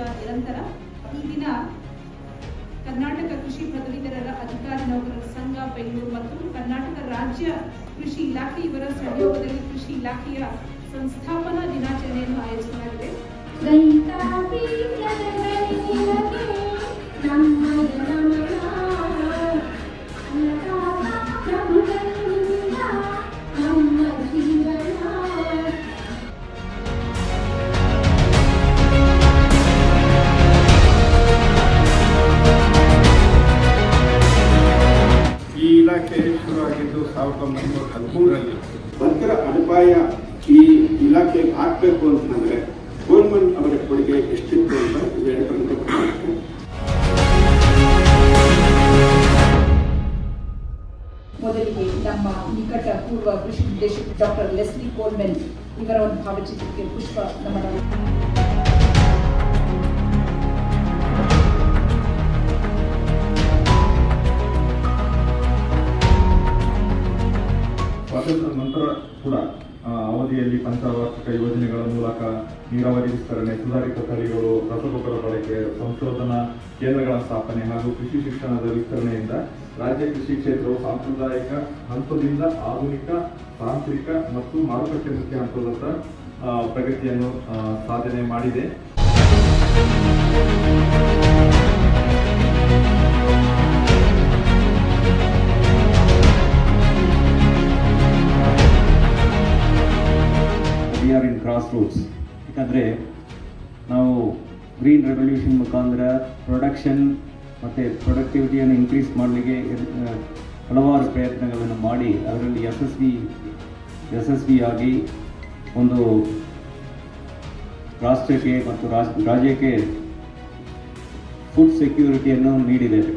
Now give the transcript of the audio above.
ಆರೋಗ್ಯ ನಿರಂತರ. ಈ ದಿನ ಕರ್ನಾಟಕ ಕೃಷಿ ಪದವೀಧರರ ಅಧಿಕಾರಿ ನೌಕರರ ಸಂಘ ಬೆಂಗಳೂರು ಮತ್ತು ಕರ್ನಾಟಕ ರಾಜ್ಯ ಕೃಷಿ ಇಲಾಖೆ ಇವರ ಸಹಯೋಗದಲ್ಲಿ ಕೃಷಿ ಇಲಾಖೆಯ ಸಂಸ್ಥಾಪನಾ ದಿನಾಚರಣೆಯನ್ನು ಆಯೋಜಿಸಲಾಗಿದೆ. ಈ ಇಲಾಖೆ ಶುರುವಾಗಿದ್ದು 1913ರಲ್ಲಿ. ನಂತರ ಅಡಿಪಾಯ ಈ ಇಲಾಖೆಗೆ ಹಾಕಬೇಕು ಅಂತಂದ್ರೆ ಗೋಲ್ಮನ್ ಅವರ ಕೊಡುಗೆ ಎಷ್ಟಿತ್ತು ಅಂತ ಹೇಳಬೇಕು. ಮೊದಲಿಗೆ ನಮ್ಮ ನಿಕಟ ಪೂರ್ವ ಕೃಷಿ ನಿರ್ದೇಶಕ ಡಾಕ್ಟರ್ ಲೆಸ್ಲಿ ಕೋಲ್ಮನ್ ಇವರ ಒಂದು ಭಾವಚಿತ್ರಕ್ಕೆ ಪುಷ್ಪ ನಮನ. ಸ್ವಾತಂತ್ರ್ಯ ನಂತರ ಕೂಡ ಅವಧಿಯಲ್ಲಿ ಪಂಚವಾರ್ಷಿಕ ಯೋಜನೆಗಳ ಮೂಲಕ ನೀರಾವರಿ ವಿಸ್ತರಣೆ, ಸುಧಾರಿತ ತಳಿಗಳು, ರಸಗೊಬ್ಬರ ಬಳಕೆ, ಸಂಶೋಧನಾ ಕೇಂದ್ರಗಳ ಸ್ಥಾಪನೆ ಹಾಗೂ ಕೃಷಿ ಶಿಕ್ಷಣದ ವಿಸ್ತರಣೆಯಿಂದ ರಾಜ್ಯ ಕೃಷಿ ಕ್ಷೇತ್ರವು ಸಾಂಪ್ರದಾಯಿಕ ಹಂತದಿಂದ ಆಧುನಿಕ, ತಾಂತ್ರಿಕ ಮತ್ತು ಮಾರುಕಟ್ಟೆ ಮುಖ್ಯ ಹಂತದತ್ತ ಪ್ರಗತಿಯನ್ನು ಸಾಧನೆ ಮಾಡಿದೆ. ಇನ್ ಕ್ರಾಸ್ ರೂಟ್ಸ್. ಯಾಕಂದರೆ ನಾವು ಗ್ರೀನ್ ರೆವಲ್ಯೂಷನ್ ಮುಖಾಂತರ ಪ್ರೊಡಕ್ಷನ್ ಮತ್ತು ಪ್ರೊಡಕ್ಟಿವಿಟಿಯನ್ನು ಇನ್ಕ್ರೀಸ್ ಮಾಡಲಿಕ್ಕೆ ಹಲವಾರು ಪ್ರಯತ್ನಗಳನ್ನು ಮಾಡಿ ಅದರಲ್ಲಿ ಯಶಸ್ವಿಯಾಗಿ ಒಂದು ರಾಷ್ಟ್ರಕ್ಕೆ ಮತ್ತು ರಾಜ್ಯಕ್ಕೆ ಫುಡ್ ಸೆಕ್ಯೂರಿಟಿಯನ್ನು ನೀಡಿದ್ದೇವೆ.